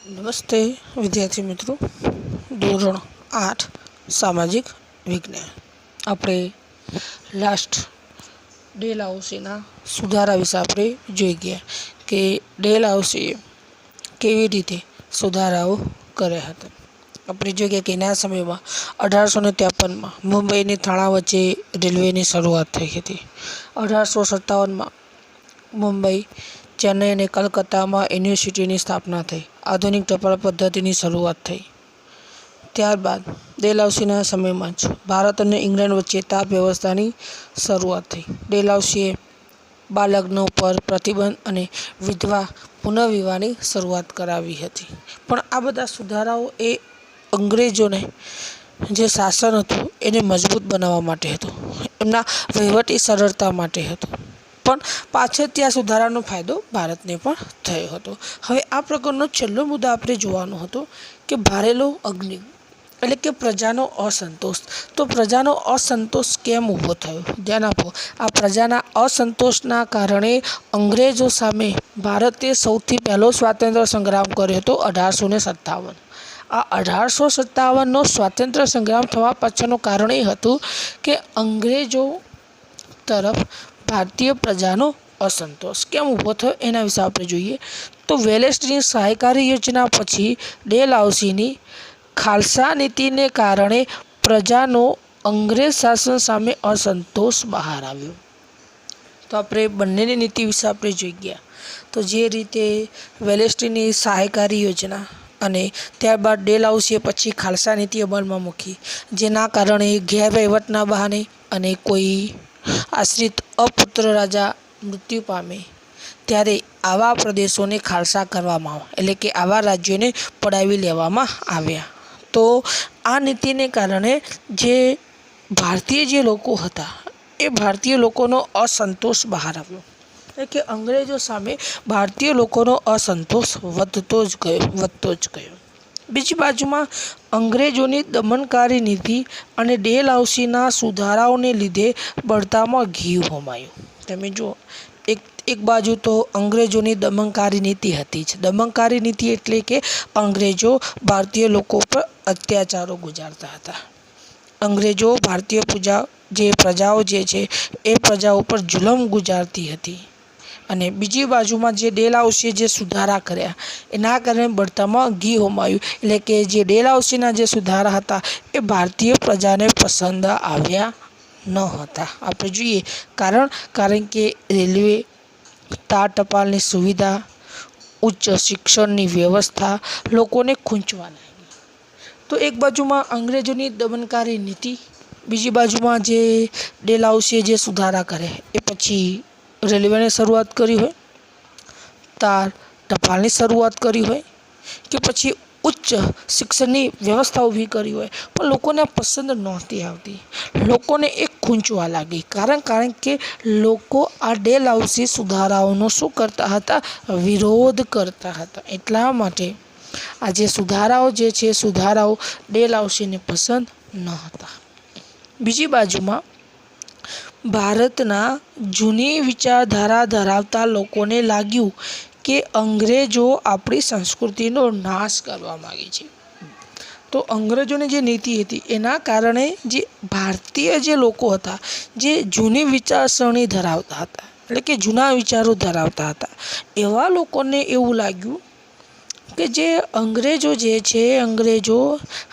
નમસ્તે વિદ્યાર્થી મિત્રો, ધોરણ 8 સામાજિક વિજ્ઞાન આપણે લાસ્ટ ડેલહાઉસીના સુધારા વિશે આપણે જોઈ ગયા કે ડેલહાઉસીએ કેવી રીતે સુધારાઓ કર્યા હતા। આપણે જોઈ ગયા કે એના સમયમાં 1853માં મુંબઈની થાણા વચ્ચે રેલવેની શરૂઆત થઈ હતી। 1857માં મુંબઈ, ચેન્નઈ અને કલકત્તામાં યુનિવર્સિટીની સ્થાપના થઈ। આધુનિક ટપાલ પદ્ધતિની શરૂઆત થઈ। ત્યારબાદ ડેલહાઉસીના સમયમાં જ ભારત અને ઇંગ્લેન્ડ વચ્ચે તાપ વ્યવસ્થાની શરૂઆત થઈ। ડેલહાઉસીએ બાળલગ્ન ઉપર પ્રતિબંધ અને વિધવા પુનર્વિવાહની શરૂઆત કરાવી હતી। પણ આ બધા સુધારાઓ એ અંગ્રેજોને જે શાસન હતું એને મજબૂત બનાવવા માટે હતું, એમના વહીવટી સરળતા માટે હતું, પણ પાછળથી આ સુધારાનો ફાયદો ભારતને પણ થયો હતો। હવે આ પ્રકારનો છેલ્લો મુદ્દો આપણે જોવાનો હતો કે ભારેલો અગ્નિ એટલે કે પ્રજાનો અસંતોષ। તો પ્રજાનો અસંતોષ કેમ ઊભો થયો? ધ્યાન આપો, આ પ્રજાના અસંતોષના કારણે અંગ્રેજો સામે ભારતે સૌથી પહેલો સ્વાતંત્ર્ય સંગ્રામ કર્યો હતો 1857। આ 1857નો સ્વાતંત્ર્ય સંગ્રામ થવા પાછળનું કારણ એ હતું કે અંગ્રેજો તરફ ભારતીય પ્રજાનો અસંતોષ કેમ ઊભો થયો એના વિશે આપણે જોઈએ તો વેલેસ્લીની સહાયકારી યોજના પછી ડેલહાઉસીની ખાલસા નીતિને કારણે પ્રજાનો અંગ્રેજ શાસન સામે અસંતોષ બહાર આવ્યો। તો આપણે બંનેની નીતિ વિશે આપણે જોઈ ગયા। તો જે રીતે વેલેસ્લીની સહાયકારી યોજના અને ત્યારબાદ ડેલહાઉસીએ પછી ખાલસા નીતિ અમલમાં મૂકી, જેના કારણે ગેરવહીવટના બહાને અને કોઈ આશ્રિત અપુત્ર રાજા મૃત્યુ પામે ત્યારે આવા પ્રદેશોને ખાલસા કરવામાં આવે, એટલે કે આવા રાજ્યોને પડાવી લેવામાં આવ્યા। તો આ નીતિને કારણે જે ભારતીય જે લોકો હતા એ ભારતીય લોકોનો અસંતોષ બહાર આવ્યો, એટલે કે અંગ્રેજો સામે ભારતીય લોકોનો અસંતોષ વધતો જ ગયો। બીજી બાજુમાં અંગ્રેજોની દમનકારી નીતિ અને ડેલહાઉસીના સુધારાઓને લીધે બળતામાં ઘી હોમાયું। તમે જુઓ, એક બાજુ તો અંગ્રેજોની દમનકારી નીતિ હતી જ। દમનકારી નીતિ એટલે કે અંગ્રેજો ભારતીય લોકો પર અત્યાચારો ગુજારતા હતા। અંગ્રેજો ભારતીય પ્રજાઓ જે છે એ પ્રજાઓ પર જુલમ ગુજારતી હતી। અને બીજી બાજુમાં જે ડેલહાઉસીએ જે સુધારા કર્યા એના કારણે બળતામાં ઘી હોમાયું, એટલે કે જે ડેલહાઉસીના જે સુધારા હતા એ ભારતીય પ્રજાને પસંદ આવ્યા ન હતા। આપણે જોઈએ કારણ કે રેલવે, તાર ટપાલની સુવિધા, ઉચ્ચ શિક્ષણની વ્યવસ્થા લોકોને ખૂંચવા લાગી। તો એક બાજુમાં અંગ્રેજોની દમનકારી નીતિ, બીજી બાજુમાં જે ડેલહાઉસીએ જે સુધારા કર્યા એ પછી રેલવેની શરૂઆત કરી હોય, તાર ટપાલની શરૂઆત કરી હોય કે પછી ઉચ્ચ શિક્ષણની વ્યવસ્થા ઊભી કરી હોય, પણ લોકોને પસંદ નહોતી આવતી, લોકોને એ ખૂંચવા લાગી। કારણ કે લોકો આ ડેલહાઉસી સુધારાઓનો શું કરતા હતા? વિરોધ કરતા હતા। એટલા માટે આ જે સુધારાઓ સુધારાઓ ડેલહાઉસીને પસંદ ન હતા। બીજી બાજુમાં ભારતના જૂની વિચારધારા ધરાવતા લોકોને લાગ્યું કે અંગ્રેજો આપણી સંસ્કૃતિનો નાશ કરવા માગે છે। તો અંગ્રેજોની જે નીતિ હતી એના કારણે જે ભારતીય જે લોકો હતા, જે જૂની વિચારસરણી ધરાવતા હતા, એટલે કે જૂના વિચારો ધરાવતા હતા, એવા લોકોને એવું લાગ્યું કે જે અંગ્રેજો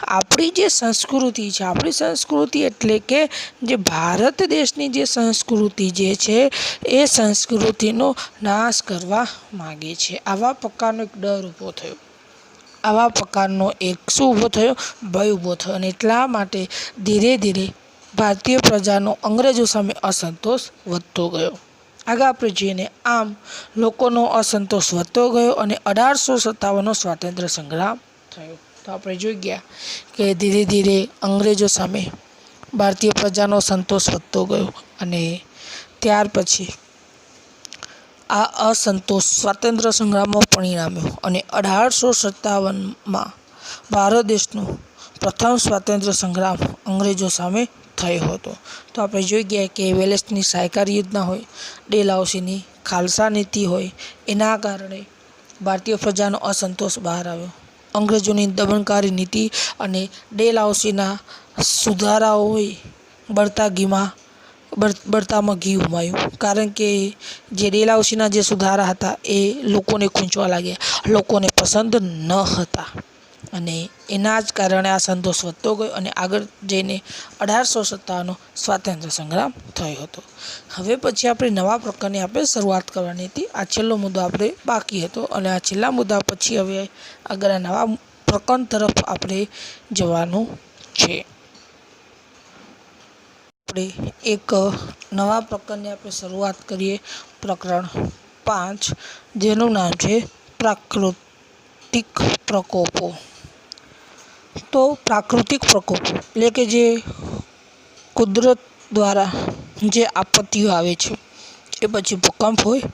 આપણી જે સંસ્કૃતિ છે, આપણી સંસ્કૃતિ એટલે કે જે ભારત દેશની જે સંસ્કૃતિ જે છે એ સંસ્કૃતિનો નાશ કરવા માગે છે। આવા પ્રકારનો એક ડર ઊભો થયો, આવા પ્રકારનો એક શું ઊભો થયો? ભય ઊભો થયો। અને એટલા માટે ધીરે ધીરે ભારતીય પ્રજાનો અંગ્રેજો સામે અસંતોષ વધતો ગયો। આગળ આપણે જોઈને આમ લોકોનો અસંતોષ વધતો ગયો અને 1857નો સ્વાતંત્ર્ય સંગ્રામ થયો। તો આપણે જોઈ ગયા કે ધીરે ધીરે અંગ્રેજો સામે ભારતીય પ્રજાનો સંતોષ વધતો ગયો અને ત્યાર પછી આ અસંતોષ સ્વાતંત્ર્ય સંગ્રામમાં પરિણમ્યો અને 1857માં ભારત દેશનો પ્રથમ સ્વાતંત્ર્ય સંગ્રામ અંગ્રેજો સામે થયો હતો। તો આપણે જોઈ ગયા કે વેલેસ્લીની સહાયકારી યોજના હોય, ડેલહાઉસીની ખાલસા નીતિ હોય, એના કારણે ભારતીય પ્રજાનો અસંતોષ બહાર આવ્યો. અંગ્રેજોની દમનકારી નીતિ અને ડેલહાઉસીના સુધારાઓએ બળતામાં ઘી ઉમાયું. કારણ કે જે ડેલહાઉસીના જે સુધારા હતા એ લોકોને ખૂંચવા લાગ્યા, લોકોને પસંદ ન હતા અને એના જ કારણે આ સંતોષ વધતો ગયો અને આગળ જઈને 1857 સ્વાતંત્ર્ય સંગ્રામ થયો હતો. હવે પછી આપણે નવા પ્રકરણની આપણે શરૂઆત કરવાની હતી. આ છેલ્લો મુદ્દો આપણે બાકી હતો અને આ છેલ્લા મુદ્દા પછી હવે આગળ આ નવા પ્રકરણ તરફ આપણે જવાનું છે. આપણે એક નવા પ્રકરણની આપણે શરૂઆત કરીએ. પ્રકરણ 5 જેનું નામ છે પ્રાકૃતિક પ્રકોપો. તો પ્રાકૃતિક પ્રકોપો એટલે કે જે કુદરત દ્વારા જે આપત્તિઓ આવે છે, એ પછી ભૂકંપ હોય,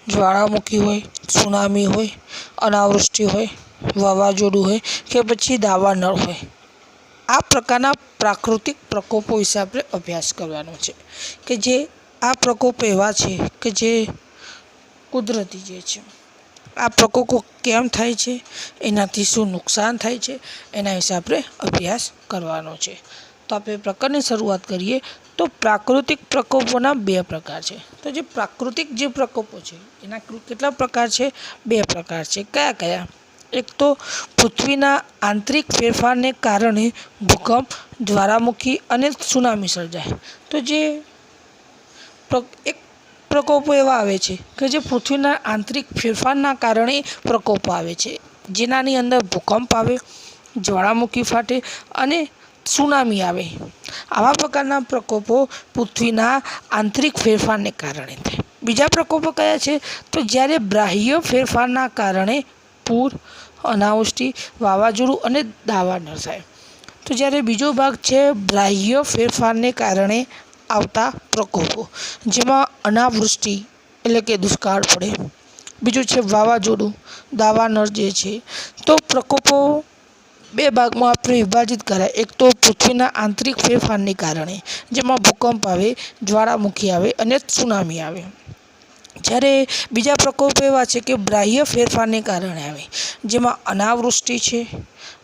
જ્વાળામુખી હોય, સુનામી હોય, અનાવૃષ્ટિ હોય, વાવાઝોડું હોય કે પછી દાવાનળ હોય, આ પ્રકારના પ્રાકૃતિક પ્રકોપો વિશે આપણે અભ્યાસ કરવાનો છે કે જે આ પ્રકોપો એવા છે કે જે કુદરતી જે છે. આ પ્રકોપો કેમ થાય છે, એનાથી શું નુકસાન થાય છે, એના વિશે આપણે અભ્યાસ કરવાનો છે. તો આપણે પ્રકરણની શરૂઆત કરીએ. તો પ્રાકૃતિક પ્રકોપોના 2 પ્રકાર છે. તો જે પ્રાકૃતિક જે પ્રકોપો છે એના કેટલા પ્રકાર છે? 2 પ્રકાર છે. કયા કયા? એક તો પૃથ્વીના આંતરિક ફેરફારને કારણે ભૂકંપ, જ્વાળામુખી અને સુનામી સર્જાય. તો જે એક પ્રકોપો એવા આવે છે કે જે પૃથ્વીના આંતરિક ફેરફારના કારણે પ્રકોપો આવે છે, જેનાની અંદર ભૂકંપ આવે, જ્વાળામુખી ફાટે અને સુનામી આવે. આવા પ્રકારના પ્રકોપો પૃથ્વીના આંતરિક ફેરફારને કારણે થાય. બીજા પ્રકોપો કયા છે? તો જ્યારે બાહ્ય ફેરફારના કારણે પૂર, અનાવૃષ્ટિ, વાવાઝોડું અને દાવાનળ થાય. તો જ્યારે બીજો ભાગ છે બાહ્ય ફેરફારને કારણે આવતા પ્રકોપો, જેમાં અનાવૃષ્ટિ એટલે કે દુષ્કાળ પડે. બીજું છે વાવાઝોડું, દાવાનળ જે છે. તો પ્રકોપો 2 ભાગમાં આપણે વિભાજિત કરાય. એક તો પૃથ્વીના આંતરિક ફેરફારને કારણે, જેમાં ભૂકંપ આવે, જ્વાળામુખી આવે અને સુનામી આવે. જ્યારે બીજા પ્રકોપો એવા છે કે બાહ્ય ફેરફારને કારણે આવે, જેમાં અનાવૃષ્ટિ છે,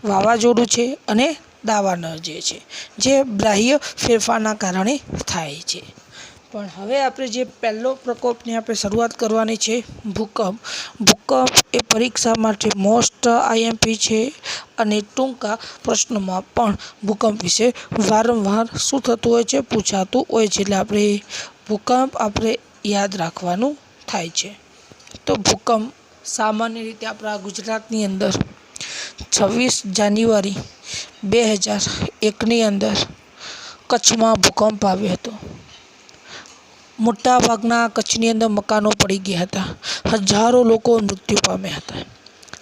વાવાઝોડું છે અને દાવાનળ જે છે, જે બાહ્ય ફેરફારના કારણે થાય છે. પણ હવે આપણે જે પહેલો પ્રકોપની આપણે શરૂઆત કરવાની છે, ભૂકંપ. ભૂકંપ એ પરીક્ષા માટે મોસ્ટ આઈએમપી છે અને ટૂંકા પ્રશ્નોમાં પણ ભૂકંપ વિશે વારંવાર શું થતું હોય છે? પૂછાતું હોય છે. એટલે આપણે ભૂકંપ આપણે યાદ રાખવાનું થાય છે. તો ભૂકંપ સામાન્ય રીતે આપણા ગુજરાતની અંદર 26 જાન્યુઆરી 2001ની અંદર કચ્છમાં ભૂકંપ આવ્યો હતો. મોટાભાગના કચ્છની અંદર મકાનો પડી ગયા હતા. હજારો લોકો મૃત્યુ પામ્યા હતા.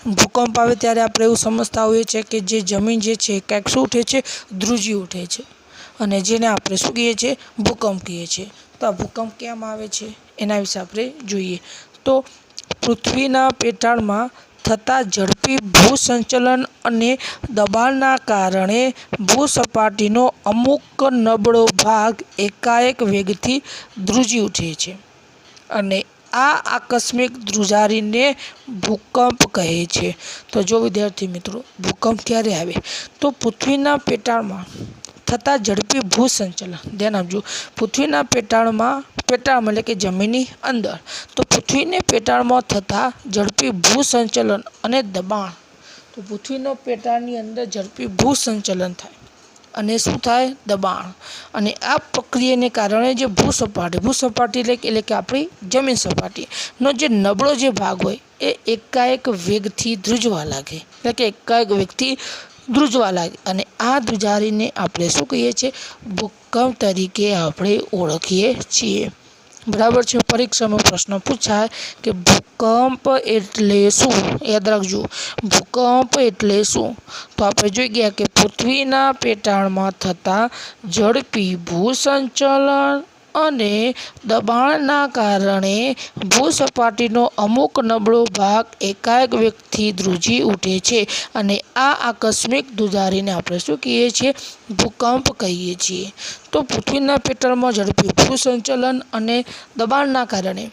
ભૂકંપ આવે ત્યારે આપણે એવું સમજતા હોઈએ છીએ કે જે જમીન જે છે કાંઈક શું ઉઠે છે? ધ્રુજી ઉઠે છે અને જેને આપણે શું કહીએ છીએ? ભૂકંપ કહીએ છીએ. તો આ ભૂકંપ કેમ આવે છે એના વિશે આપણે જોઈએ. તો પૃથ્વીના પેટાળમાં થતા ઝડપી ભૂસંચલન અને દબાણના કારણે ભૂસપાટીનો અમુક નબળો ભાગ એકાએક વેગથી ધ્રુજી ઉઠે છે અને આ આકસ્મિક ધ્રુજારીને ભૂકંપ કહે છે. તો જો વિદ્યાર્થી મિત્રો, ભૂકંપ ક્યારે આવે? તો પૃથ્વીના પેટાળમાં થતા ઝડપી ભૂસંચલન. ધ્યાન આપજો, પૃથ્વીના પેટાળમાં એટલે કે જમીનની અંદર, તો પૃથ્વીને પેટાળમાં થતા ઝડપી ભૂસંચલન અને દબાણ. તો પૃથ્વીનો પેટાળની અંદર ઝડપી ભૂસંચલન થાય અને શું થાય? દબાણ. અને આ પ્રક્રિયાને કારણે જે ભૂસપાટી એટલે કે આપણી જમીન સપાટીનો જે નબળો જે ભાગ હોય એ એકાએક વેગથી ધ્રુજવા લાગે. એટલે કે એકાએક વેગથી ધ્રુજવા લાગે અને આ ધ્રુજારીને આપણે શું કહીએ છીએ? ભૂકંપ તરીકે આપણે ઓળખીએ છીએ. બરાબર છે. પરીક્ષામાં પ્રશ્ન પૂછાય કે ભૂકંપ એટલે શું? યાદ રાખજો, ભૂકંપ એટલે શું? તો આપણે જોઈ ગયા કે પૃથ્વીના પેટાળમાં થતા ઝડપી ભૂસંચલન અને દબાણના કારણે ભૂસપાટીનો અમુક નબળો ભાગ એકાએક વેગથી ધ્રુજી ઉઠે છે અને આ આકસ્મિક ધ્રુજારીને આપણે શું કહીએ છીએ? ભૂકંપ કહીએ છીએ. તો પૃથ્વીના પેટાળમાં ઝડપી ભૂસંચલન અને દબાણના કારણે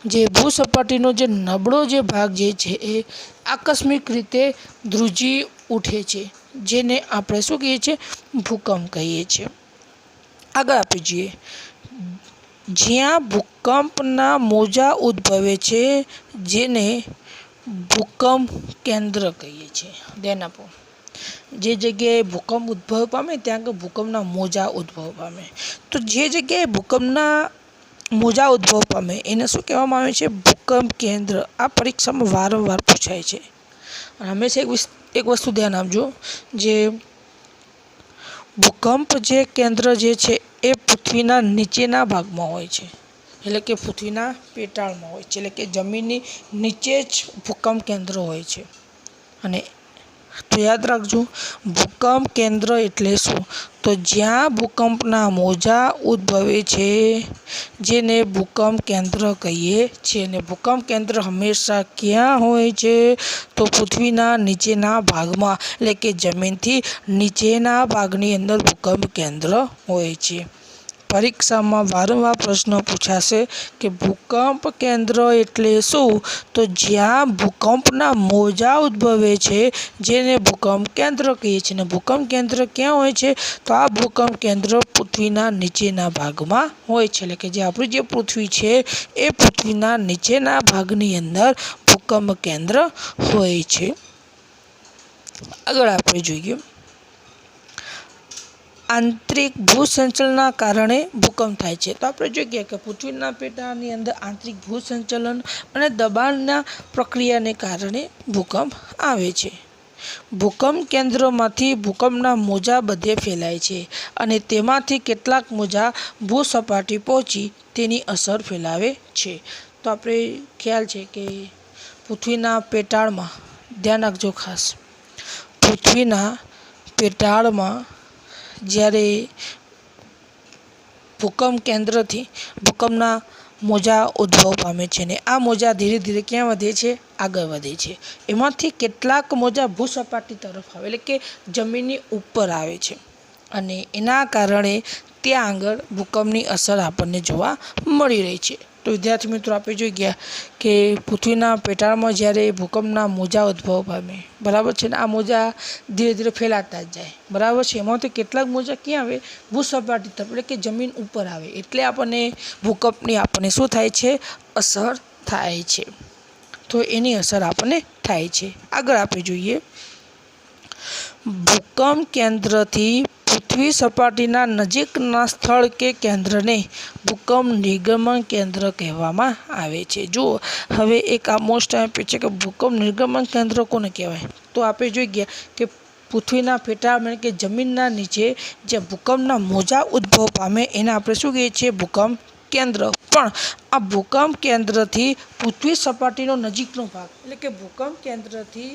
જે ભૂસપાટીનો જે નબળો જે ભાગ જે છે એ આકસ્મિક રીતે ધ્રુજી ઉઠે છે, જેને આપણે શું કહીએ છીએ? ભૂકંપ કહીએ છીએ. આગળ આપણે જોઈએ, જ્યાં ભૂકંપના મોજા ઉદ્ભવે છે જેને ભૂકંપ કેન્દ્ર કહીએ છીએ. ધ્યાન આપો, જે જગ્યાએ ભૂકંપ ઉદ્ભવ પામે ત્યાં આગળ ભૂકંપના મોજા ઉદ્ભવ પામે. તો જે જગ્યાએ ભૂકંપના મોજા ઉદ્ભવ પામે એને શું કહેવામાં આવે છે? ભૂકંપ કેન્દ્ર. આ પરીક્ષામાં વારંવાર પૂછાય છે. અને હંમેશા એક વસ્તુ ધ્યાન આપજો, જે ભૂકંપ જે કેન્દ્ર જે છે એ પૃથ્વીના નીચેના ભાગમાં હોય છે, એટલે કે પૃથ્વીના પેટાળમાં હોય છે, એટલે કે જમીનની નીચે જ ભૂકંપ કેન્દ્ર હોય છે. અને તો યાદ રાખજો, ભૂકંપ કેન્દ્ર એટલે શું? તો જ્યાં ભૂકંપના મોજા ઉદ્ભવે છે જેને ભૂકંપ કેન્દ્ર કહીએ છીએ. અને ભૂકંપ કેન્દ્ર હંમેશા ક્યાં હોય છે? તો પૃથ્વીના નીચેના ભાગમાં, એટલે કે જમીનથી નીચેના ભાગની અંદર ભૂકંપ કેન્દ્ર હોય છે. પરીક્ષામાં વારંવાર પ્રશ્ન પૂછાશે કે ભૂકંપ કેન્દ્ર એટલે શું? તો જ્યાં ભૂકંપના મોજા ઉદ્ભવે છે જેને ભૂકંપ કેન્દ્ર કહીએ છીએ. અને ભૂકંપ કેન્દ્ર ક્યાં હોય છે? તો આ ભૂકંપ કેન્દ્ર પૃથ્વીના નીચેના ભાગમાં હોય છે, એટલે કે જે આપણી જે પૃથ્વી છે એ પૃથ્વીના નીચેના ભાગની અંદર ભૂકંપ કેન્દ્ર હોય છે. આગળ આપણે જોઈએ, આંતરિક ભૂસંચલનના કારણે ભૂકંપ થાય છે. તો આપણે જોઈએ કે પૃથ્વીના પેટાળની અંદર આંતરિક ભૂસંચલન અને દબાણના પ્રક્રિયાને કારણે ભૂકંપ આવે છે. ભૂકંપ કેન્દ્રમાંથી ભૂકંપના મોજા બધે ફેલાય છે અને તેમાંથી કેટલાક મોજા ભૂસપાટી પહોંચી તેની અસર ફેલાવે છે. તો આપણે ખ્યાલ છે કે પૃથ્વીના પેટાળમાં, ધ્યાન રાખજો ખાસ, પૃથ્વીના પેટાળમાં જ્યારે ભૂકંપ કેન્દ્રથી ભૂકંપના મોજા ઉદ્ભવ પામે છે ને આ મોજા ધીરે ધીરે ક્યાં વધે છે? આગળ વધે છે. એમાંથી કેટલાક મોજા ભૂસપાટી તરફ આવે, એટલે કે જમીનની ઉપર આવે છે, અને એના કારણે ત્યાં આગળ ભૂકંપની અસર આપણને જોવા મળી રહી છે. તો વિદ્યાર્થી મિત્રો, આપણે જોઈ ગયા કે પૃથ્વીના પેટાળમાં જ્યારે ભૂકંપના મોજા ઉદ્ભવ પામે, બરાબર છે ને, આ મોજા ધીરે ધીરે ફેલાતા જ જાય, બરાબર છે. એમાંથી કેટલાક મોજા ક્યાં આવે? ભૂસપાટી તરફ, એટલે કે જમીન ઉપર આવે, એટલે આપણને ભૂકંપની આપણને શું થાય છે? અસર થાય છે. તો એની અસર આપણને થાય છે. આગળ આપણે જોઈએ, ભૂકંપ કેન્દ્રથી પૃથ્વી સપાટીના નજીકના સ્થળ કે કેન્દ્રને ભૂકંપ નિર્ગમન કેન્દ્ર કહેવામાં આવે છે. જુઓ, હવે એક આ મોસ્ટ ટાઈમ છે કે ભૂકંપ નિર્ગમન કેન્દ્ર કોને કહેવાય? તો આપણે જોઈ ગયા કે પૃથ્વીના પેટાળ, કે જમીનના નીચે જે ભૂકંપના મોજા ઉદ્ભવ પામે એને આપણે શું કહીએ છીએ? ભૂકંપ કેન્દ્ર. પણ આ ભૂકંપ કેન્દ્રથી પૃથ્વી સપાટીનો નજીકનો ભાગ, એટલે કે ભૂકંપ કેન્દ્રથી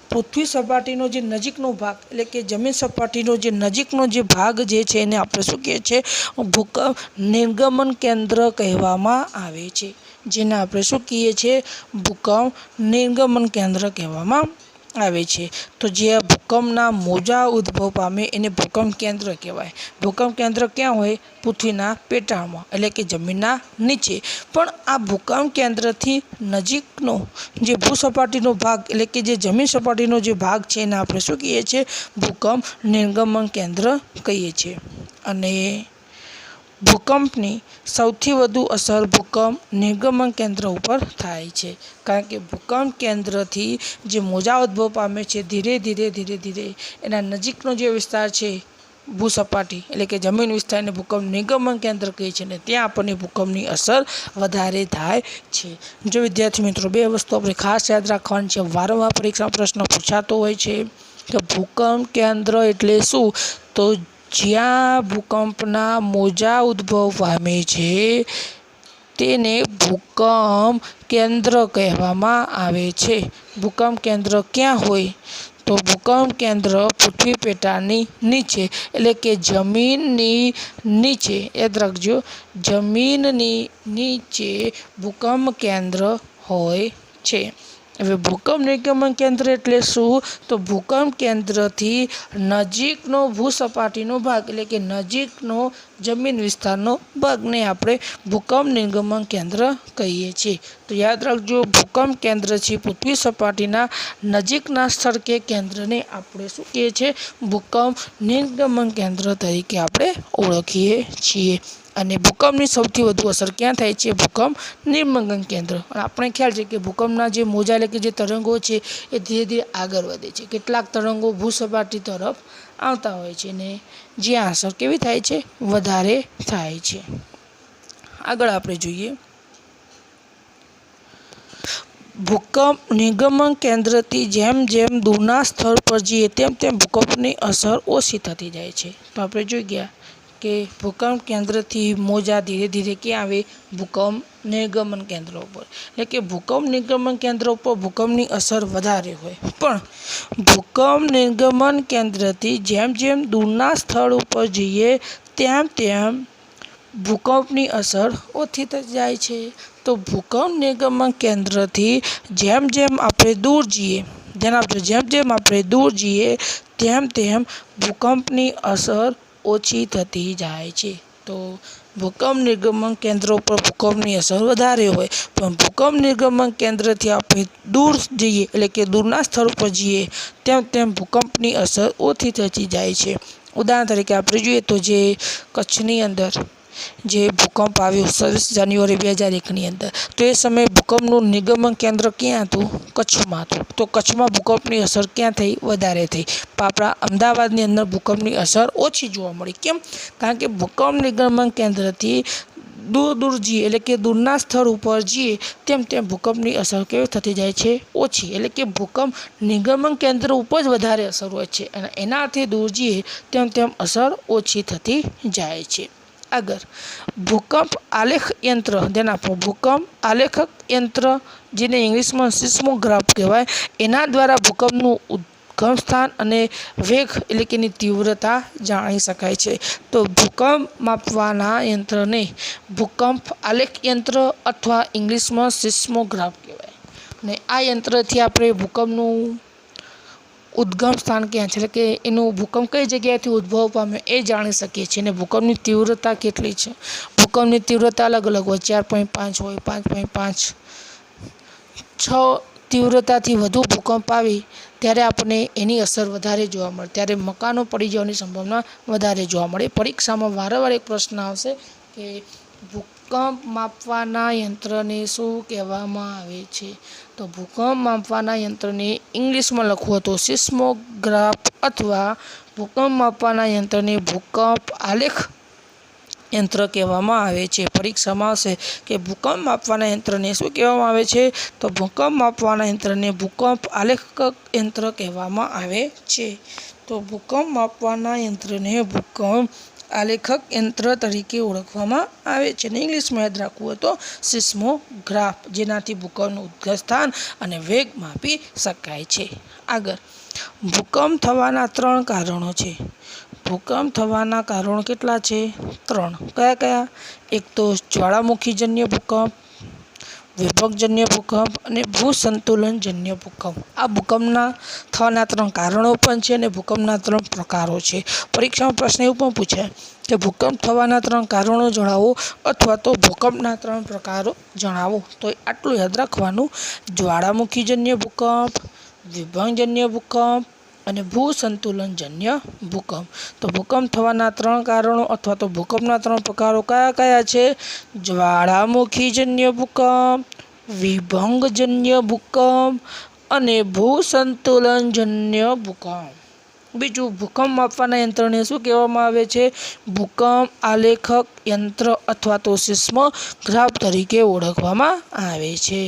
પૃથ્વી સપાટીનો જે નજીકનો ભાગ, એટલે કે જમીન સપાટીનો જે નજીકનો જે ભાગ જે છે એને આપણે શું કહીએ છીએ? ભૂકંપ નિર્ગમન કેન્દ્ર કહેવામાં આવે છે. જેને આપણે શું કહીએ છીએ? ભૂકંપ નિર્ગમન કેન્દ્ર કહેવામાં આવે છે. તો જે ભૂકંપના મોજા ઉદ્ભવ પામે એને ભૂકંપ કેન્દ્ર કહેવાય. ભૂકંપ કેન્દ્ર ક્યાં હોય? પૃથ્વીના પેટાળમાં, એટલે કે જમીનના નીચે. પણ આ ભૂકંપ કેન્દ્રથી નજીકનો જે ભૂસપાટીનો ભાગ, એટલે કે જે જમીન સપાટીનો જે ભાગ છે એને આપણે શું કહીએ છીએ? ભૂકંપ નિર્ગમન કેન્દ્ર કહીએ છીએ. અને ભૂકંપની સૌથી વધુ અસર ભૂકંપ નિર્ગમન કેન્દ્ર ઉપર થાય છે, કારણ કે ભૂકંપ કેન્દ્રથી જે મોજા ઉદ્ભવ પામે છે ધીરે ધીરે એના નજીકનો જે વિસ્તાર છે ભૂસપાટી, એટલે કે જમીન વિસ્તારને ભૂકંપ નિર્ગમન કેન્દ્ર કહે છે, અને ત્યાં આપણને ભૂકંપની અસર વધારે થાય છે. જો વિદ્યાર્થી મિત્રો, બે વસ્તુ આપણે ખાસ યાદ રાખવાની છે, વારંવાર પરીક્ષામાં પ્રશ્ન પૂછાતો હોય છે કે ભૂકંપ કેન્દ્ર એટલે શું? તો જ્યાં ભૂકંપના મોજા ઉદ્ભવ પામે છે તેને ભૂકંપ કેન્દ્ર કહેવામાં આવે છે. ભૂકંપ કેન્દ્ર ક્યાં હોય? તો ભૂકંપ કેન્દ્ર પૃથ્વી પેટાળની નીચે, એટલે કે જમીનની નીચે, યાદ રાખજો, જમીનની નીચે ભૂકંપ કેન્દ્ર હોય છે. હવે ભૂકંપ નિર્ગમન કેન્દ્ર એટલે શું? તો ભૂકંપ કેન્દ્રથી નજીકનો ભૂસપાટીનો ભાગ એટલે કે નજીકનો જમીન વિસ્તારનો ભાગને આપણે ભૂકંપ નિર્ગમન કેન્દ્ર કહીએ છીએ. તો યાદ રાખજો, ભૂકંપ કેન્દ્ર છે પૃથ્વી સપાટીના નજીકના સ્થળ કે કેન્દ્રને આપણે શું કહીએ છીએ? ભૂકંપ નિર્ગમન કેન્દ્ર તરીકે આપણે ઓળખીએ છીએ. અને ભૂકંપની સૌથી વધુ અસર ક્યાં થાય છે? ભૂકંપ નિર્ગમન કેન્દ્ર. આપણે ખ્યાલ છે કે ભૂકંપના જે મોજા એટલે કે જે તરંગો છે એ ધીરે ધીરે આગળ વધે છે. કેટલાક તરંગો ભૂસપાટી તરફ આવતા હોય છે ને જ્યાં અસર કેવી થાય છે? વધારે થાય છે. આગળ આપણે જોઈએ, ભૂકંપ નિર્ગમન કેન્દ્રથી જેમ જેમ દૂરના સ્થળ પર જઈએ તેમ તેમ ભૂકંપની અસર ઓછી થતી જાય છે. તો આપણે જોઈ ગયા કે ભૂકંપ કેન્દ્રથી મોજા ધીરે ધીરે ક્યાં આવે? ભૂકંપ નિર્ગમન કેન્દ્ર ઉપર. એટલે કે ભૂકંપ નિર્ગમન કેન્દ્ર ઉપર ભૂકંપની અસર વધારે હોય, પણ ભૂકંપ નિર્ગમન કેન્દ્રથી જેમ જેમ દૂરના સ્થળ ઉપર જઈએ તેમ તેમ ભૂકંપની અસર ઓછી થઈ જાય છે. તો ભૂકંપ નિર્ગમન કેન્દ્રથી જેમ જેમ આપણે દૂર જઈએ, ધ્યાન આપજો, જેમ જેમ આપણે દૂર જઈએ તેમ તેમ ભૂકંપની અસર ઓછી થતી જાય છે. તો ભૂકંપ નિર્ગમન કેન્દ્ર ઉપર ભૂકંપની અસર વધારે હોય, પણ ભૂકંપ નિર્ગમન કેન્દ્રથી આપણે દૂર જઈએ એટલે કે દૂરના સ્થળ પર જઈએ તેમ તેમ ભૂકંપની અસર ઓછી થતી જાય છે. ઉદાહરણ તરીકે આપણે જોઈએ તો જે કચ્છની અંદર જે ભૂકંપ આવ્યો 26 જાન્યુઆરી 2001ની અંદર, તો એ સમયે ભૂકંપનું નિર્ગમન કેન્દ્ર ક્યાં હતું? કચ્છમાં હતું. તો કચ્છમાં ભૂકંપની અસર ક્યાં થઈ? વધારે થઈ. આપણા અમદાવાદની અંદર ભૂકંપની અસર ઓછી જોવા મળી. કેમ? કારણ કે ભૂકંપ નિર્ગમન કેન્દ્રથી દૂર દૂર જઈએ એટલે કે દૂરના સ્થળ ઉપર જઈએ તેમ તેમ ભૂકંપની અસર કેવી થતી જાય છે? ઓછી. એટલે કે ભૂકંપ નિર્ગમન કેન્દ્ર ઉપર જ વધારે અસર હોય છે અને એનાથી દૂર જઈએ તેમ તેમ અસર ઓછી થતી જાય છે. આગળ, ભૂકંપ આલેખ યંત્ર. ધ્યાન આપો, ભૂકંપ આલેખક યંત્ર જેને ઇંગ્લિશમાં સિસ્મોગ્રાફ કહેવાય, એના દ્વારા ભૂકંપનું ઉદ્ગમ સ્થાન અને વેગ એટલે કે એની તીવ્રતા જાણી શકાય છે. તો ભૂકંપ માપવાના યંત્રને ભૂકંપ આલેખ યંત્ર અથવા ઇંગ્લિશમાં સિસ્મોગ્રાફ કહેવાય. અને આ યંત્રથી આપણે ભૂકંપનું ઉદ્ગમ સ્થાન ક્યાં છે એટલે કે એનું ભૂકંપ કઈ જગ્યાએથી ઉદ્ભવ પામ્યો એ જાણી શકીએ છીએ. અને ભૂકંપની તીવ્રતા કેટલી છે? ભૂકંપની તીવ્રતા અલગ અલગ હોય, 4.5 હોય, 5.5, 6 તીવ્રતાથી વધુ ભૂકંપ આવી ત્યારે આપણને એની અસર વધારે જોવા મળે, ત્યારે મકાનો પડી જવાની સંભાવના વધારે જોવા મળે. પરીક્ષામાં વારંવાર એક પ્રશ્ન આવશે કે ભૂકંપ માપવાના યંત્રને શું કહેવામાં આવે છે? તો ભૂકંપ માપવાના યંત્રને ઇંગ્લિશમાં લખવું તો સિસ્મોગ્રાફ અથવા ભૂકંપ માપવાના યંત્રને ભૂકંપ આલેખ યંત્ર કહેવામાં આવે છે. પરીક્ષામાં આવશે કે ભૂકંપ માપવાના યંત્રને શું કહેવામાં આવે છે? તો ભૂકંપ માપવાના યંત્રને ભૂકંપ આલેખક યંત્ર કહેવામાં આવે છે. તો ભૂકંપ માપવાના યંત્રને ભૂકંપ આલેખક યંત્ર તરીકે ઓળખવામાં આવે છે. અને ઇંગ્લિશમાં યાદ રાખવું હોય તો સિસ્મોગ્રાફ, જેનાથી ભૂકંપનું ઉદ્ગમ સ્થાન અને વેગ માપી શકાય છે. આગળ, ભૂકંપ થવાના 3 કારણો છે. ભૂકંપ થવાના કારણો કેટલા છે? 3. કયા કયા? એક તો જ્વાળામુખીજન્ય ભૂકંપ, વિભવજન્ય ભૂકંપ અને ભૂસંતુલનજન્ય ભૂકંપ. આ ભૂકંપના થવાના 3 કારણો પણ છે અને ભૂકંપના 3 પ્રકારો છે. પરીક્ષામાં પ્રશ્ન એવું પણ પૂછાય કે ભૂકંપ થવાના 3 કારણો જણાવો અથવા તો ભૂકંપના 3 પ્રકારો જણાવો. તો આટલું યાદ રાખવાનું, જ્વાળામુખીજન્ય ભૂકંપ, વિભવજન્ય ભૂકંપ અને ભૂસંતુલનજન્ય ભૂકંપ. તો ભૂકંપ થવાના 3 કારણો અથવા તો ભૂકંપના 3 પ્રકારો કયા કયા છે? જ્વાળામુખીજન્ય ભૂકંપ, વિભંગજન્ય ભૂકંપ અને ભૂસંતુલનજન્ય ભૂકંપ. બીજું, ભૂકંપ માપવાના યંત્રને શું કહેવામાં આવે છે? ભૂકંપ આલેખક યંત્ર અથવા તો સિસ્મોગ્રાફ તરીકે ઓળખવામાં આવે છે.